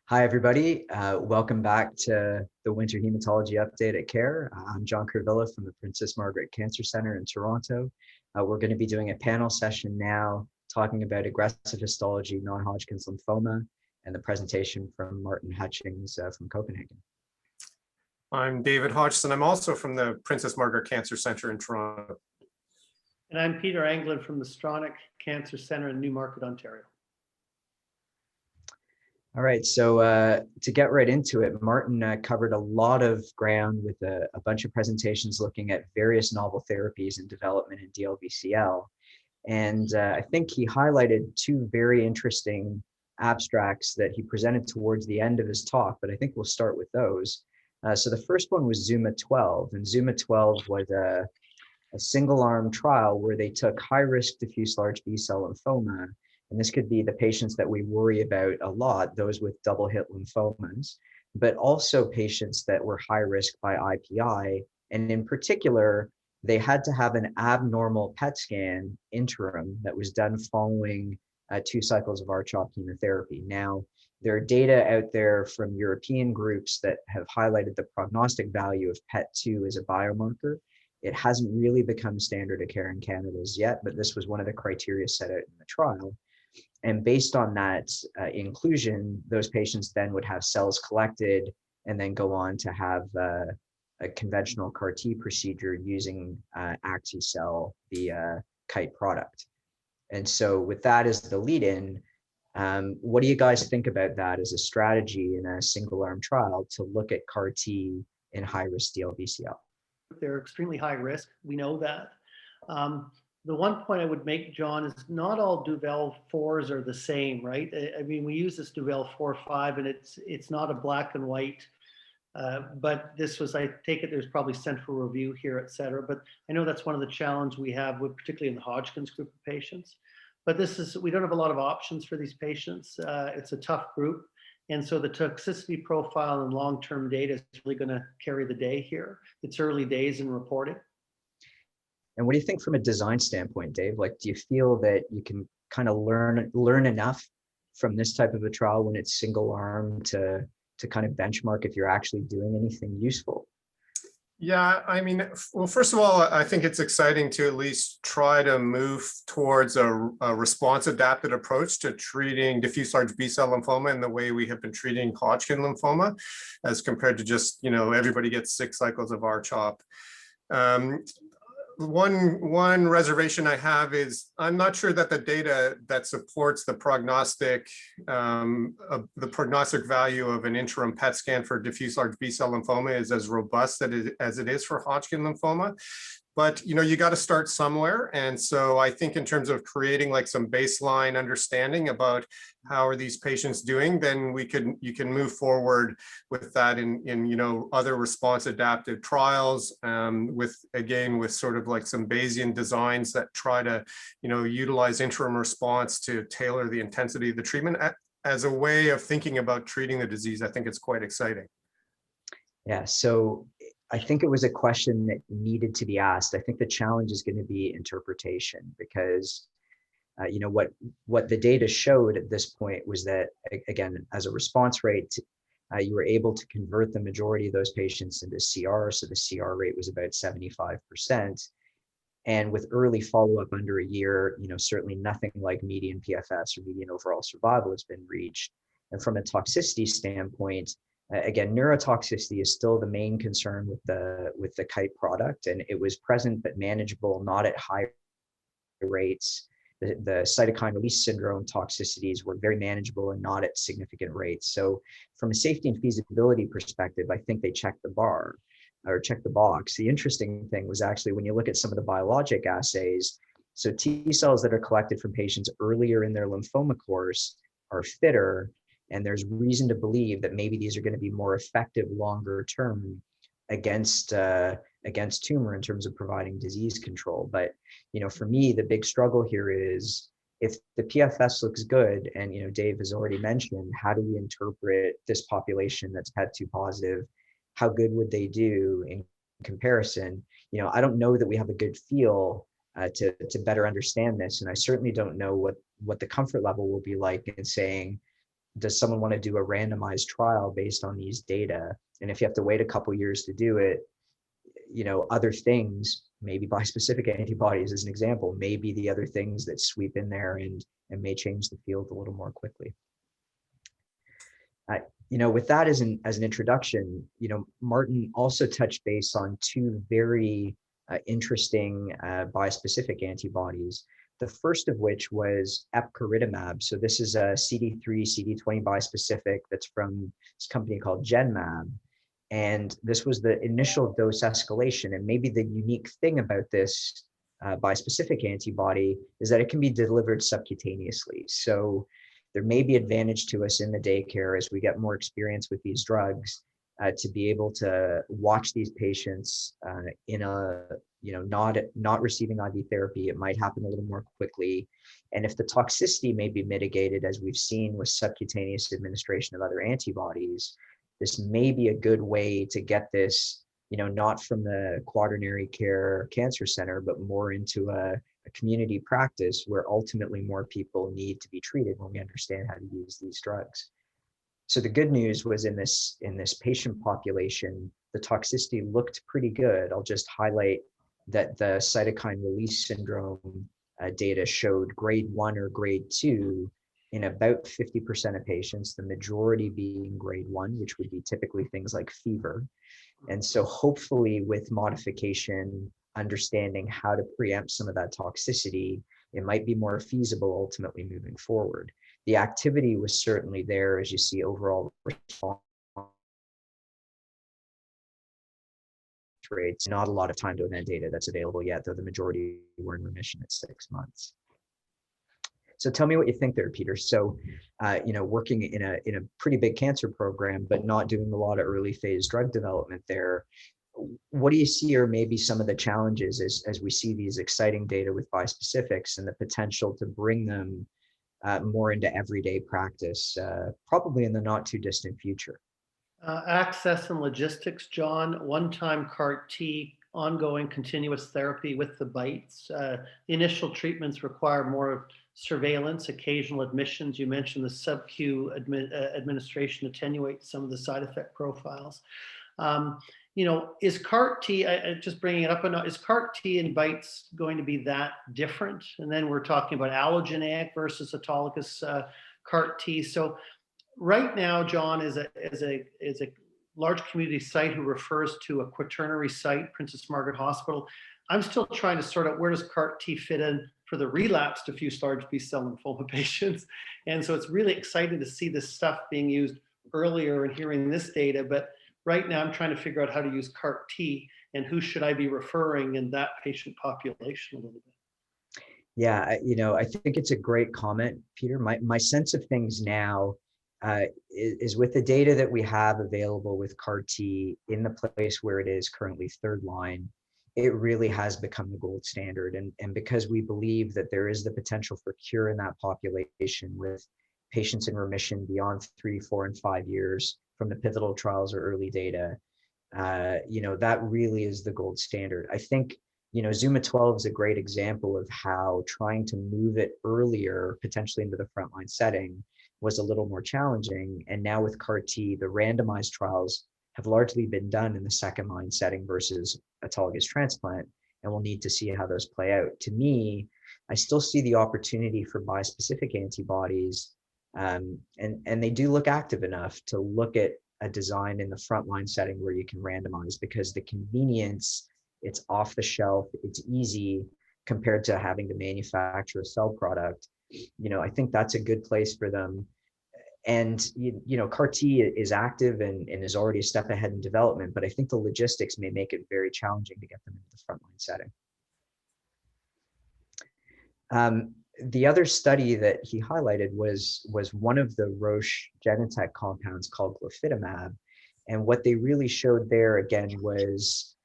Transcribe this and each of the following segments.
Hi, everybody. Welcome back to the Winter Hematology Update at CARE. I'm John Curvilla from the Princess Margaret Cancer Centre in Toronto. We're going to be doing a panel session now talking about aggressive histology, non-Hodgkin's lymphoma, and the presentation from Martin Hutchings from Copenhagen. I'm David Hodgson. I'm also from the Princess Margaret Cancer Centre in Toronto. And I'm Peter Anglin from the Stronach Cancer Centre in Newmarket, Ontario. All right, so to get right into it, Martin covered a lot of ground with a bunch of presentations looking at various novel therapies in development in DLBCL. And I think he highlighted two very interesting abstracts that he presented towards the end of his talk, but I think we'll start with those. So the first one was Zuma 12, and Zuma 12 was a single-arm trial where they took high-risk diffuse large B-cell lymphoma. And this could be the patients that we worry about a lot, those with double hit lymphomas, but also patients that were high risk by IPI. And in particular, they had to have an abnormal PET scan interim that was done following 2 cycles of R-CHOP chemotherapy. Now, there are data out there from European groups that have highlighted the prognostic value of PET2 as a biomarker. It hasn't really become standard of care in Canada as yet, but this was one of the criteria set out in the trial. And based on that inclusion, those patients then would have cells collected and then go on to have a conventional CAR T procedure using Axi-cell, the Kite product. And so with that as the lead-in, what do you guys think about that as a strategy in a single-arm trial to look at CAR T in high-risk DLBCL? They're extremely high risk. We know that. The one point I would make, John, is not all Duvel 4s are the same, right? I mean, we use this Duvel 4/5, and it's not a black and white, but this was, I take it, there's probably central review here, et cetera. But I know that's one of the challenges we have with, particularly in the Hodgkin's group of patients. But we don't have a lot of options for these patients. It's a tough group. And so the toxicity profile and long-term data is really going to carry the day here. It's early days in reporting. And what do you think from a design standpoint, Dave? Like, do you feel that you can kind of learn enough from this type of a trial when it's single arm to kind of benchmark if you're actually doing anything useful? Yeah, I mean, well, first of all, I think it's exciting to at least try to move towards a response-adapted approach to treating diffuse large B-cell lymphoma in the way we have been treating Hodgkin lymphoma, as compared to just, everybody gets 6 cycles of R-CHOP. One reservation I have is I'm not sure that the data that supports the prognostic value of an interim PET scan for diffuse large B-cell lymphoma is as robust as it is for Hodgkin lymphoma. But you got to start somewhere, and so I think in terms of creating like some baseline understanding about how are these patients doing, then you can move forward with that in other response adaptive trials, with sort of like some Bayesian designs that try to utilize interim response to tailor the intensity of the treatment as a way of thinking about treating the disease. I think it's quite exciting. Yeah. So I think it was a question that needed to be asked. I think the challenge is going to be interpretation, because what the data showed at this point was that, again, as a response rate, you were able to convert the majority of those patients into CR. So the CR rate was about 75%. And with early follow-up under a year, certainly nothing like median PFS or median overall survival has been reached. And from a toxicity standpoint, again, neurotoxicity is still the main concern with the Kite product, and it was present but manageable, not at high rates. The cytokine release syndrome toxicities were very manageable and not at significant rates. So from a safety and feasibility perspective, I think they checked the bar or checked the box. The interesting thing was actually when you look at some of the biologic assays, so T cells that are collected from patients earlier in their lymphoma course are fitter, and there's reason to believe that maybe these are going to be more effective longer term against tumor in terms of providing disease control. But for me, the big struggle here is if the PFS looks good, and Dave has already mentioned, how do we interpret this population that's PET2 positive? How good would they do in comparison? I don't know that we have a good feel to better understand this, and I certainly don't know what the comfort level will be like in saying, does someone want to do a randomized trial based on these data? And if you have to wait a couple years to do it, other things, maybe bispecific antibodies as an example, may be the other things that sweep in there and may change the field a little more quickly. With that as an introduction, Martin also touched base on two very interesting bispecific antibodies. The first of which was Epcoridomab. So this is a CD3, CD20 bispecific that's from this company called Genmab. And this was the initial dose escalation. And maybe the unique thing about this bispecific antibody is that it can be delivered subcutaneously. So there may be advantage to us in the daycare as we get more experience with these drugs to be able to watch these patients in a, not receiving IV therapy. It might happen a little more quickly. And if the toxicity may be mitigated, as we've seen with subcutaneous administration of other antibodies, this may be a good way to get this, not from the quaternary care cancer center, but more into a community practice where ultimately more people need to be treated when we understand how to use these drugs. So the good news was in this patient population, the toxicity looked pretty good. I'll just highlight that the cytokine release syndrome data showed grade 1 or grade 2 in about 50% of patients, the majority being grade 1, which would be typically things like fever. And so hopefully with modification, understanding how to preempt some of that toxicity, it might be more feasible ultimately moving forward. The activity was certainly there, as you see overall response rates. Not a lot of time to event data that's available yet, though the majority were in remission at 6 months. So tell me what you think there, Peter. So, working in a pretty big cancer program, but not doing a lot of early phase drug development there, what do you see are maybe some of the challenges as we see these exciting data with bispecifics and the potential to bring them more into everyday practice, probably in the not too distant future? Access and logistics, John. One-time CAR T, ongoing continuous therapy with the bites. The initial treatments require more surveillance, occasional admissions. You mentioned the sub-Q administration attenuates some of the side effect profiles. Is CAR T, just bringing it up, is CAR T and bites going to be that different? And then we're talking about allogeneic versus autologous CAR T. So right now, John, is a large community site who refers to a quaternary site, Princess Margaret Hospital. I'm still trying to sort out where does CAR T fit in for the relapsed diffuse large B-cell lymphoma patients. And so it's really exciting to see this stuff being used earlier and hearing this data. But right now I'm trying to figure out how to use CAR T and who should I be referring in that patient population a little bit. Yeah, I think it's a great comment, Peter. My sense of things now is with the data that we have available with CAR T in the place where it is currently third line, it really has become the gold standard. And because we believe that there is the potential for cure in that population with patients in remission beyond 3, 4, and 5 years from the pivotal trials or early data, that really is the gold standard. I think, Zuma 12 is a great example of how trying to move it earlier, potentially into the frontline setting, was a little more challenging. And now with CAR T, the randomized trials have largely been done in the second line setting versus autologous transplant, and we'll need to see how those play out. To me, I still see the opportunity for bispecific antibodies, and they do look active enough to look at a design in the frontline setting where you can randomize, because the convenience, it's off the shelf, it's easy compared to having to manufacture a cell product. I think that's a good place for them. And, CAR T is active and is already a step ahead in development, but I think the logistics may make it very challenging to get them into the frontline setting. The other study that he highlighted was one of the Roche Genentech compounds called glofitamab. And what they really showed there, again, was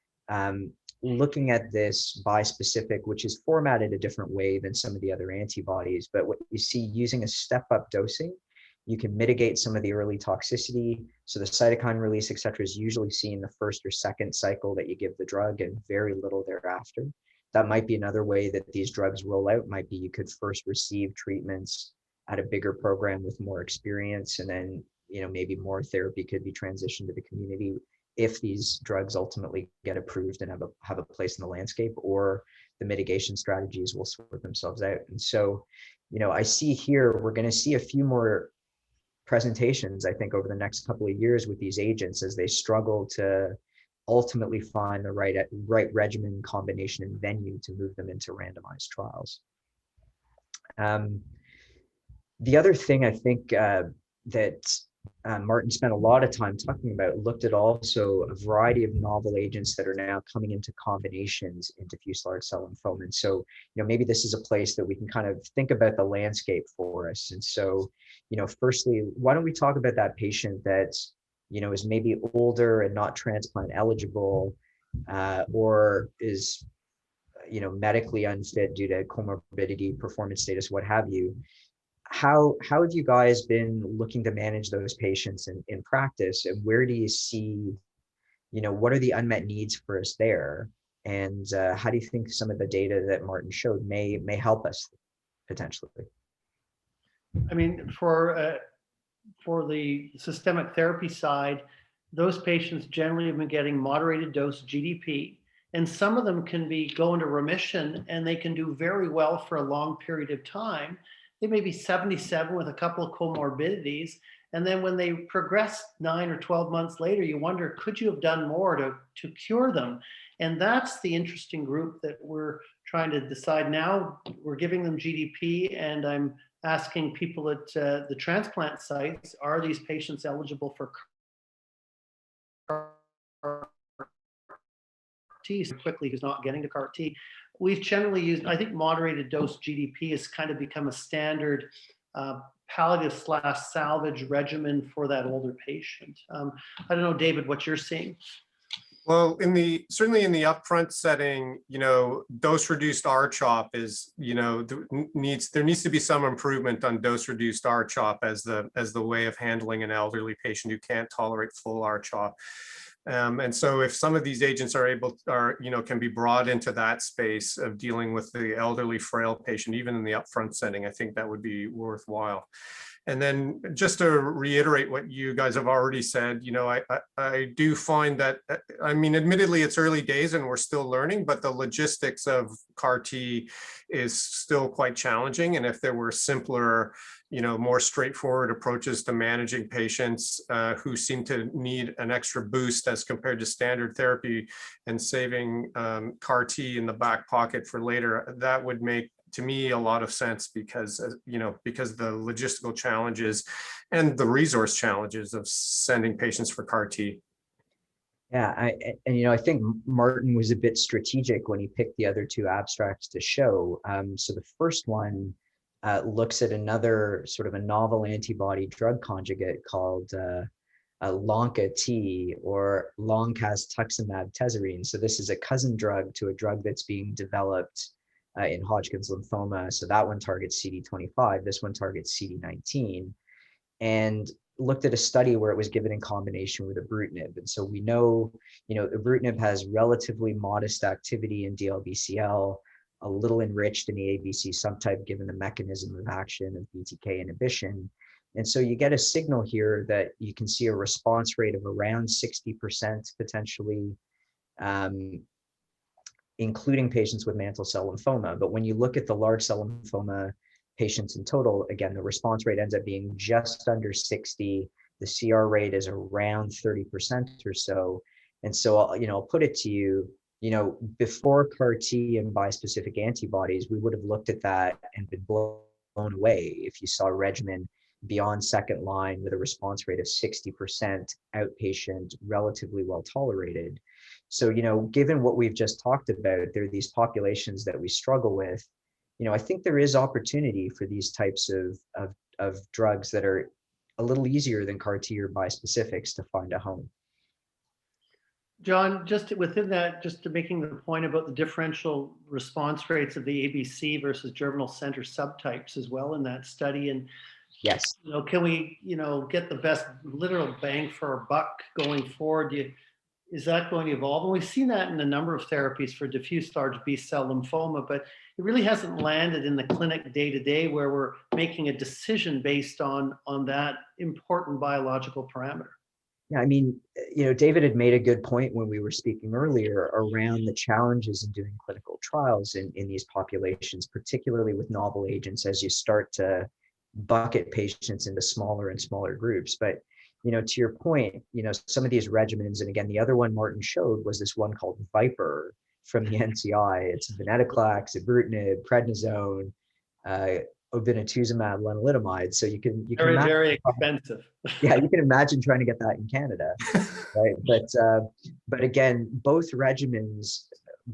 looking at this bispecific, which is formatted a different way than some of the other antibodies. But what you see, using a step-up dosing, you can mitigate some of the early toxicity. So the cytokine release, et cetera, is usually seen the first or second cycle that you give the drug and very little thereafter. That might be another way that these drugs roll out. Might be you could first receive treatments at a bigger program with more experience, and then, maybe more therapy could be transitioned to the community if these drugs ultimately get approved and have a place in the landscape, or the mitigation strategies will sort themselves out. And so, I see here, we're going to see a few more presentations, I think, over the next couple of years with these agents as they struggle to ultimately find the right regimen, combination, and venue to move them into randomized trials. The other thing I think that Martin spent a lot of time talking about, looked at also a variety of novel agents that are now coming into combinations in diffuse large cell lymphoma. And so, maybe this is a place that we can kind of think about the landscape for us. And so, firstly, why don't we talk about that patient that, is maybe older and not transplant eligible, or is, medically unfit due to comorbidity, performance status, what have you. How have you guys been looking to manage those patients in practice, and where do you see, what are the unmet needs for us there, and how do you think some of the data that Martin showed may help us potentially? I mean, for the systemic therapy side, those patients generally have been getting moderated dose GDP, and some of them can go into remission, and they can do very well for a long period of time. They may be 77 with a couple of comorbidities. And then when they progress 9 or 12 months later, you wonder, could you have done more to cure them? And that's the interesting group that we're trying to decide now. We're giving them GDP, and I'm asking people at the transplant sites, are these patients eligible for CAR T quickly, who's not getting to CAR T? We've generally used, I think, moderated dose GDP has kind of become a standard palliative/salvage regimen for that older patient. I don't know, David, what you're seeing. Well, certainly in the upfront setting, dose-reduced R-CHOP is, there needs to be some improvement on dose-reduced R-CHOP as the way of handling an elderly patient who can't tolerate full R-CHOP. And so if some of these agents can be brought into that space of dealing with the elderly frail patient, even in the upfront setting, I think that would be worthwhile. And then just to reiterate what you guys have already said, I do find that, I mean, admittedly, it's early days and we're still learning, but the logistics of CAR T is still quite challenging. And if there were simpler, more straightforward approaches to managing patients who seem to need an extra boost as compared to standard therapy, and saving CAR T in the back pocket for later, that would make, to me, a lot of sense, because the logistical challenges and the resource challenges of sending patients for CAR T. Yeah, I think Martin was a bit strategic when he picked the other two abstracts to show. So the first one looks at another sort of a novel antibody drug conjugate called Lonca-T, or Long-Castuximab Tesirine. So this is a cousin drug to a drug that's being developed in Hodgkin's lymphoma. So that one targets CD25, this one targets CD19, and looked at a study where it was given in combination with ibrutinib. And so we know, ibrutinib has relatively modest activity in DLBCL, a little enriched in the ABC subtype given the mechanism of action of BTK inhibition. And so you get a signal here that you can see a response rate of around 60% potentially, including patients with mantle cell lymphoma. But when you look at the large cell lymphoma patients in total, again, the response rate ends up being just under 60. The CR rate is around 30% or so. And so, I'll put it to you, before CAR T and bispecific antibodies, we would have looked at that and been blown away if you saw a regimen beyond second line with a response rate of 60%, outpatient, relatively well tolerated. So, given what we've just talked about, there are these populations that we struggle with. I think there is opportunity for these types of drugs that are a little easier than CAR T or bispecifics to find a home. John, just within that, just to making the point about the differential response rates of the ABC versus germinal center subtypes as well in that study. And yes, can we, get the best literal bang for our buck going forward? is that going to evolve? And we've seen that in a number of therapies for diffuse large B-cell lymphoma, but it really hasn't landed in the clinic day to day where we're making a decision based on that important biological parameter. Yeah, I mean, David had made a good point when we were speaking earlier around the challenges in doing clinical trials in these populations, particularly with novel agents, as you start to bucket patients into smaller and smaller groups. But, to your point, some of these regimens, and again, the other one Martin showed was this one called Viper from the NCI. It's venetoclax, ibrutinib, prednisone, obinutuzumab, lenalidomide. So you can Very, imagine, very expensive. yeah, you can imagine trying to get that in Canada, right? But again, both regimens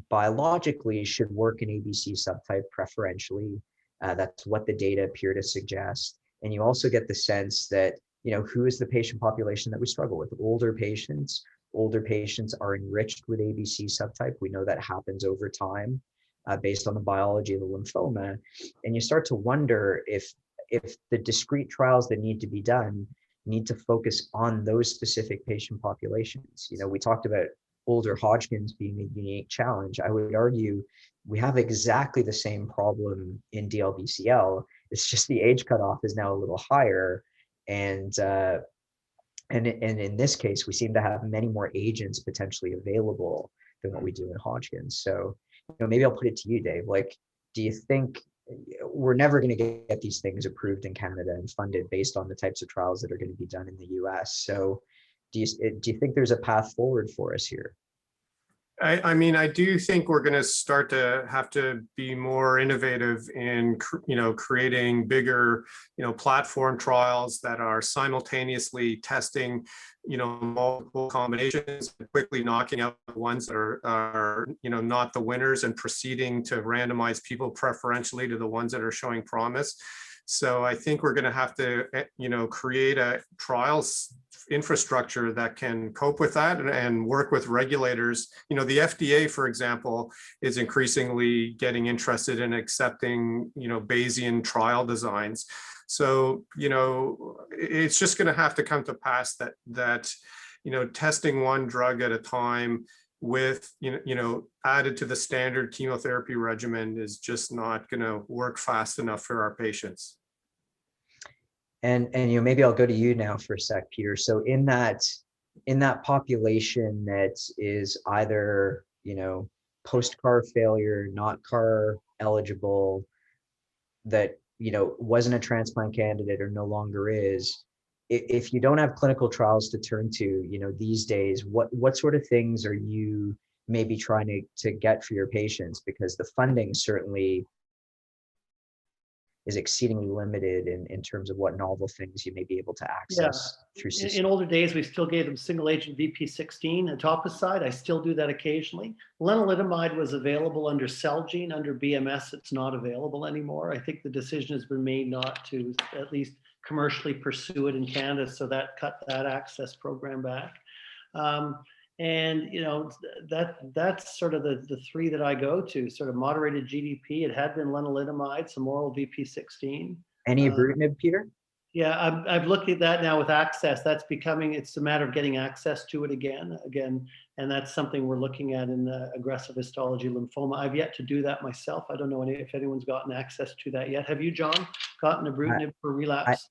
biologically should work in ABC subtype preferentially. That's what the data appear to suggest. And you also get the sense that, who is the patient population that we struggle with? Older patients. Older patients are enriched with ABC subtype. We know that happens over time based on the biology of the lymphoma. And you start to wonder if the discrete trials that need to be done need to focus on those specific patient populations. We talked about older Hodgkin's being a unique challenge. I would argue we have exactly the same problem in DLBCL. It's just the age cutoff is now a little higher. And in this case, we seem to have many more agents potentially available than what we do in Hodgkin's. So, maybe I'll put it to you, Dave. Like, do you think we're never going to get these things approved in Canada and funded based on the types of trials that are going to be done in the US? So do you think there's a path forward for us here? I mean, I do think we're going to start to have to be more innovative in, creating bigger, platform trials that are simultaneously testing, multiple combinations, quickly knocking out the ones that are, not the winners and proceeding to randomize people preferentially to the ones that are showing promise. So I think we're going to have to, create a trials infrastructure that can cope with that and work with regulators. The FDA, for example, is increasingly getting interested in accepting, Bayesian trial designs. So, it's just going to have to come to pass that testing one drug at a time with, added to the standard chemotherapy regimen is just not going to work fast enough for our patients. And maybe I'll go to you now for a sec, Peter. So in that population that is either, post-CAR failure, not CAR eligible, that, wasn't a transplant candidate or no longer is, if you don't have clinical trials to turn to, these days, what sort of things are you maybe trying to get for your patients? Because the funding certainly is exceedingly limited in terms of what novel things you may be able to access through CC. In older days, we still gave them single agent VP16 etoposide. I still do that occasionally. Lenalidomide was available under Celgene. Under BMS, it's not available anymore. I think the decision has been made not to at least commercially pursue it in Canada, so that cut that access program back. And that's sort of the three that I go to, sort of moderated GDP. It had been lenalidomide, some oral VP16. Any ibrutinib, Peter? Yeah, I've looked at that now with access. It's a matter of getting access to it again, and that's something we're looking at in aggressive histology lymphoma. I've yet to do that myself. I don't know if anyone's gotten access to that yet. Have you, John, gotten ibrutinib for relapse?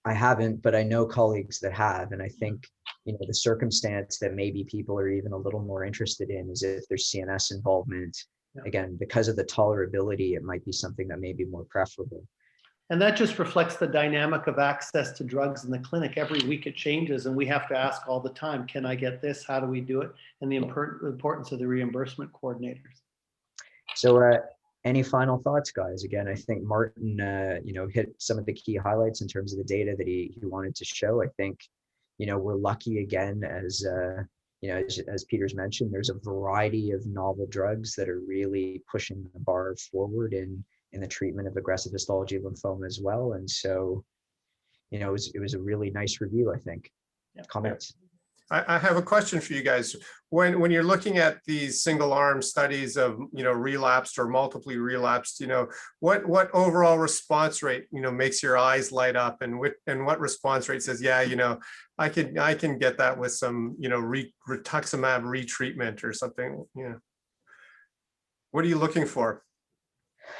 I haven't, but I know colleagues that have, and I think the circumstance that maybe people are even a little more interested in is if there's CNS involvement. Yeah. Again, because of the tolerability, it might be something that may be more preferable. And that just reflects the dynamic of access to drugs in the clinic. Every week it changes, and we have to ask all the time, can I get this? How do we do it? And the importance of the reimbursement coordinators. So any final thoughts, guys? Again, I think Martin, hit some of the key highlights in terms of the data that he wanted to show. I think, we're lucky again, as Peter's mentioned, there's a variety of novel drugs that are really pushing the bar forward in the treatment of aggressive histology lymphoma as well. And so, it was a really nice review, I think. Yeah. Comments? I have a question for you guys. When you're looking at these single arm studies of, relapsed or multiply relapsed, what overall response rate, makes your eyes light up, and what response rate says, yeah, I can get that with some, rituximab retreatment or something, What are you looking for?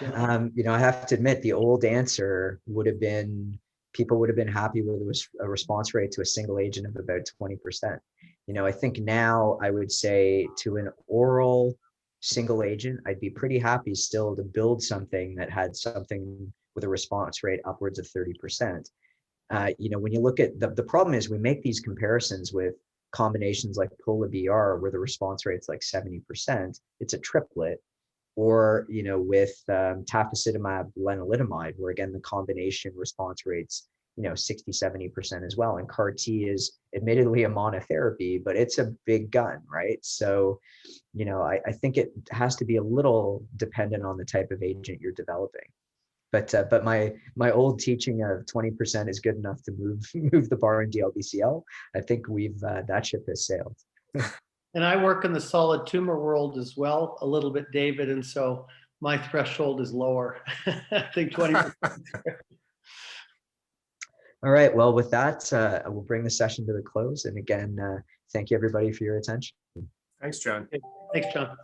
I have to admit, the old answer would have been, people would have been happy with a response rate to a single agent of about 20%. I think now I would say to an oral single agent, I'd be pretty happy still to build something that had something with a response rate upwards of 30%. When you look at the problem is we make these comparisons with combinations like Pola-BR where the response rate's like 70%, it's a triplet, or with tafasitamab lenalidomide, where again the combination response rates 60-70% as well, and CAR T is admittedly a monotherapy, but it's a big gun, right? So I think it has to be a little dependent on the type of agent you're developing, but my old teaching of 20% is good enough to move the bar in DLBCL. I think that ship has sailed. And I work in the solid tumor world as well, a little bit, David. And so my threshold is lower. I think 20%. All right. Well, with that, we'll bring the session to the close. And again, thank you everybody for your attention. Thanks, John. Thanks, John.